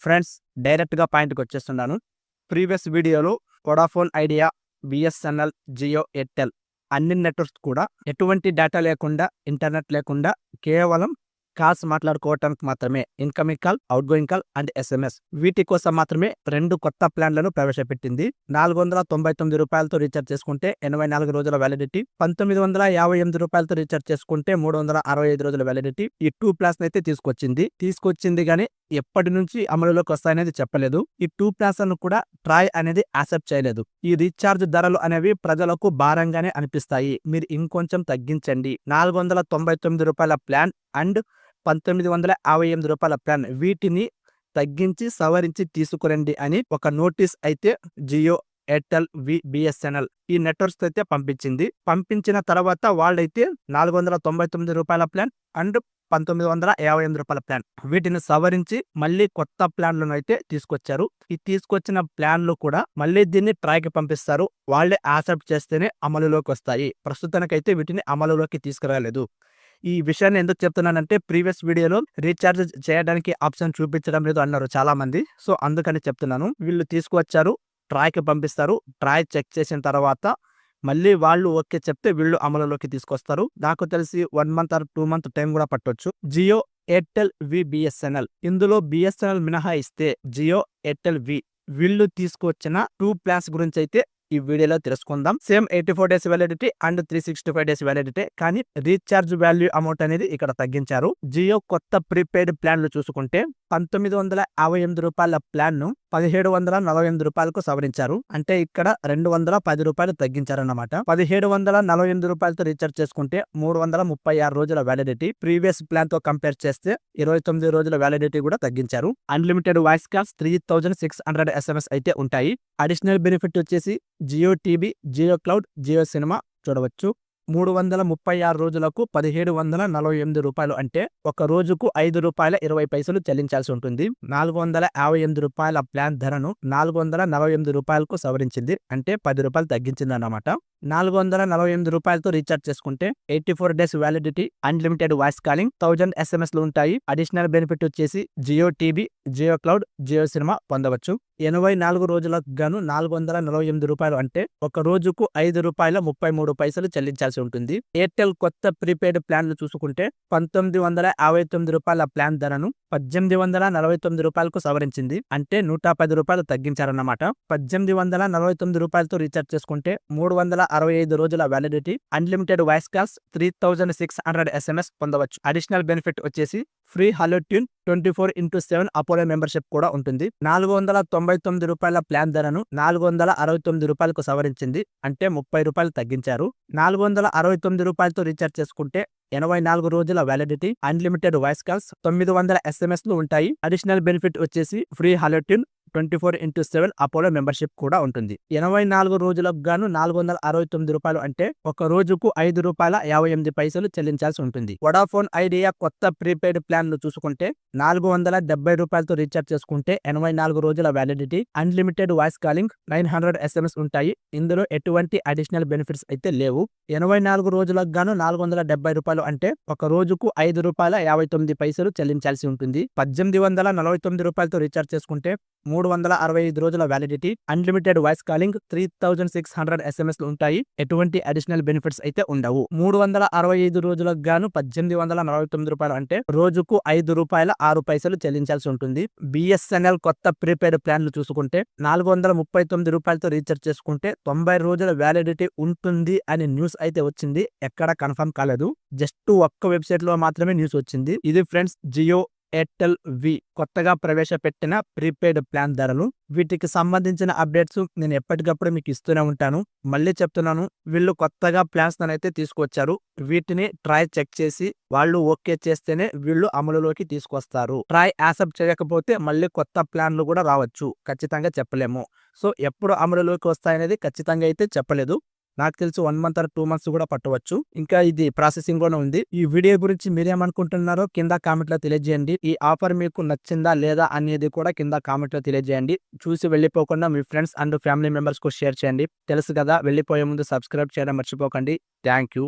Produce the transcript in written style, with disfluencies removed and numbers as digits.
Friends డైరెక్ట్గా పాయింట్కి వచ్చేస్తున్నాను. ప్రీవియస్ వీడియోలో Vodafone Idea, BSNL, Jio, Airtel అన్ని నెట్వర్క్స్ కూడా ఎటువంటి డేటా లేకుండా, ఇంటర్నెట్ లేకుండా కేవలం కాల్స్ మాట్లాడుకోవటానికి మాత్రమే incoming call, out going call and SMS వీటి కోసం మాత్రమే 2 కొత్త ప్లాన్లను ప్రవేశపెట్టింది. ₹499 రీఛార్జ్ చేసుకుంటే 84 రోజుల వ్యాలిడిటీ, ₹1958 రీఛార్జ్ చేసుకుంటే 365 రోజుల వ్యాలిడిటీ. ఈ 2 ప్లాన్స్ అయితే తీసుకొచ్చింది కానీ ఎప్పటి నుంచి అమలులోకి వస్తాయనేది చెప్పలేదు. ఈ 2 ప్లాన్స్ కూడా ట్రాయ్ అనేది యాక్సెప్ట్ చేయలేదు. ఈ రీఛార్జ్ ధరలు అనేవి ప్రజలకు భారంగానే అనిపిస్తాయి, మీరు ఇంకొంచెం తగ్గించండి. ₹499 ప్లాన్ అండ్ ₹1958 ప్లాన్ వీటిని తగ్గించి సవరించి తీసుకురండి అని ఒక నోటీస్ అయితే జియో, ఎయిర్టెల్, బిఎస్ఎన్ఎల్ ఈ నెట్వర్క్స్ అయితే పంపించిన తర్వాత వాళ్ళైతే ₹499 ప్లాన్ అండ్ ₹1958 ప్లాన్ వీటిని సవరించి మళ్ళీ కొత్త ప్లాన్లను అయితే తీసుకొచ్చారు. ఈ తీసుకొచ్చిన ప్లాన్లు కూడా మళ్ళీ దీన్ని ట్రాయ్కి పంపిస్తారు. వాళ్ళే యాక్సెప్ట్ చేస్తేనే అమలులోకి వస్తాయి. ప్రస్తుతానికైతే వీటిని అమలులోకి తీసుకురాలేదు. ఈ విషయాన్ని ఎందుకు చెప్తున్నానంటే ప్రీవియస్ వీడియోలో రీఛార్జ్ చేయడానికి ఆప్షన్ చూపించడం లేదు అన్నారు చాలా మంది. సో అందుకని చెప్తున్నాను. వీళ్ళు తీసుకువచ్చారు, ట్రాయ్కి పంపిస్తారు. ట్రాయ్ చెక్ చేసిన తర్వాత మళ్ళీ వాళ్ళు ఓకే చెప్తే వీళ్ళు అమలులోకి తీసుకొస్తారు. నాకు తెలిసి 1 మంత్ ఆర్ 2 మంత్ టైం కూడా పట్టొచ్చు. జియో, ఎయిర్టెల్, బిఎస్ఎన్ఎల్ ఇందులో బిఎస్ఎన్ఎల్ మినహాయిస్తే జియో, ఎయిర్టెల్, వీళ్ళు తీసుకొచ్చిన 2 ప్లాన్స్ గురించి అయితే ఈ వీడియోలో తెలుసుకుందాం. Same 84 days validity and 365 days validity, కానీ రీఛార్జ్ వాల్యూ అమౌంట్ అనేది ఇక్కడ తగ్గించారు. జియో కొత్త ప్రీపెయిడ్ ప్లాన్లు చూసుకుంటే ₹1958 ప్లాన్ ను ₹1748 సవరించారు. అంటే ఇక్కడ ₹210 తగ్గించారన్నమాట. ₹1748 రీఛార్జ్ చేసుకుంటే 336 రోజుల వ్యాలిడిటీ. ప్రీవియస్ ప్లాన్ తో కంపేర్ చేస్తే 29 రోజుల వ్యాలిడిటీ కూడా తగ్గించారు. అన్లిమిటెడ్ వాయిస్ కాల్స్, 3600 SMS అయితే ఉంటాయి. అడిషనల్ బెనిఫిట్ వచ్చేసి Jio TV, Jio cloud, Jio cinema చూడవచ్చు. 336 రోజులకు ₹1748 అంటే ఒక రోజుకు ₹5.20 చెల్లించాల్సి ఉంటుంది. ₹458 ప్లాన్ ధరను ₹448కు సవరించింది. అంటే ₹10 తగ్గించింది అన్నమాట. ₹448తో రీఛార్జ్ చేసుకుంటే 84 days validity, unlimited voice calling, 1000 SMSలు ఉంటాయి. అడిషనల్ బెనిఫిట్ వచ్చేసి Jio TV, Jio cloud, Jio cinema పొందవచ్చు. 84 రోజులకు గాను ₹448 అంటే ఒక రోజుకు ₹5.33 చెల్లించాల్సి ఉంటుంది. ఎయిర్టెల్ కొత్త ప్రీపెయిడ్ ప్లాన్లు చూసుకుంటే ₹1959 ప్లాన్ ధరను ₹1849కు సవరించింది. అంటే ₹110 తగ్గించారన్నమాట. ₹1849తో రీఛార్జ్ చేసుకుంటే 365 రోజుల validity, unlimited voice calls, 3600 SMS పొందవచ్చు. అడిషనల్ బెనిఫిట్ వచ్చేసి free hello tune, 24/7 Apollo membership కూడా ఉంటుంది. ₹499 ప్లాన్ ధరను ₹469కు సవరించింది. అంటే ₹30 తగ్గించారు. ₹469తో రీఛార్జ్ చేసుకుంటే 84 రోజుల వ్యాలిడిటీ, అన్లిమిటెడ్ వాయిస్ కాల్స్, 900 SMSలు ఉంటాయి. అడిషనల్ బెనిఫిట్ వచ్చేసి free hello tune, 24/7 Apollo membership కూడా ఉంటుంది. 84 రోజులకు గాను ₹469 అంటే ఒక రోజుకు ₹5.58 చెల్లించాల్సి ఉంటుంది. వొడాఫోన్ ఐడియా కొత్త ప్రీపెయిడ్ ప్లాన్లు చూసుకుంటే ₹470తో రీఛార్జ్ చేసుకుంటే 84 రోజుల validity, unlimited voice calling, 900 SMS ఉంటాయి. ఇందులో ఎటువంటి అడిషనల్ బెనిఫిట్స్ అయితే లేవు. 84 రోజులకు గాను ₹470 అంటే ఒక రోజుకు ₹5.59 చెల్లించాల్సి ఉంటుంది. ₹1849తో రీఛార్జ్ చేసుకుంటే 365 రోజుల వ్యాలిడిటీ, అన్లిమిటెడ్ వాయిస్ కాలింగ్, 3600 SMSలు ఉంటాయి. ఎటువంటి అడిషనల్ బెనిఫిట్స్ అయితే ఉండవు. 365 రోజులకు గాను ₹1849 అంటే రోజుకు ₹5.06 చెల్లించాల్సి ఉంటుంది. బిఎస్ఎన్ఎల్ కొత్త ప్రీపెయిడ్ ప్లాన్లు చూసుకుంటే ₹439తో రీఛార్జ్ చేసుకుంటే 90 రోజుల వ్యాలిడిటీ ఉంటుంది అని న్యూస్ అయితే వచ్చింది. ఎక్కడ కన్ఫర్మ్ కాలేదు. జస్ట్ ఒక్క వెబ్సైట్ లో మాత్రమే న్యూస్ వచ్చింది. ఇది ఫ్రెండ్స్ జియో, ఎయిర్టెల్, కొత్తగా ప్రవేశపెట్టిన ప్రీపెయిడ్ ప్లాన్ ధరలు. వీటికి సంబంధించిన అప్డేట్స్ నేను ఎప్పటికప్పుడు మీకు ఇస్తూనే ఉంటాను. మళ్ళీ చెప్తున్నాను, వీళ్ళు కొత్తగా ప్లాన్స్ అయితే తీసుకొచ్చారు. వీటిని ట్రై చెక్ చేసి వాళ్ళు ఓకే చేస్తేనే వీళ్ళు అమలులోకి తీసుకొస్తారు. ట్రై యాక్సెప్ట్ చేయకపోతే మళ్ళీ కొత్త ప్లాన్లు కూడా రావచ్చు. ఖచ్చితంగా చెప్పలేము. సో ఎప్పుడు అమలులోకి వస్తాయనేది ఖచ్చితంగా అయితే చెప్పలేదు. నాకు తెలిసి 1 మంత్ ఆర్ 2 మంత్స్ కూడా పట్టవచ్చు. ఇంకా ఇది ప్రాసెసింగ్ లోనే ఉంది. ఈ వీడియో గురించి మీరేమనుకుంటున్నారో కింద కామెంట్ లో తెలియజేయండి. ఈ ఆఫర్ మీకు నచ్చిందా లేదా అనేది కూడా కింద కామెంట్ లో తెలియజేయండి. చూసి వెళ్ళిపోకుండా మీ ఫ్రెండ్స్ అండ్ ఫ్యామిలీ మెంబర్స్ కు షేర్ చేయండి. తెలుసు కదా, వెళ్ళిపోయే ముందు సబ్స్క్రైబ్ చేయడం మర్చిపోకండి. Thank you.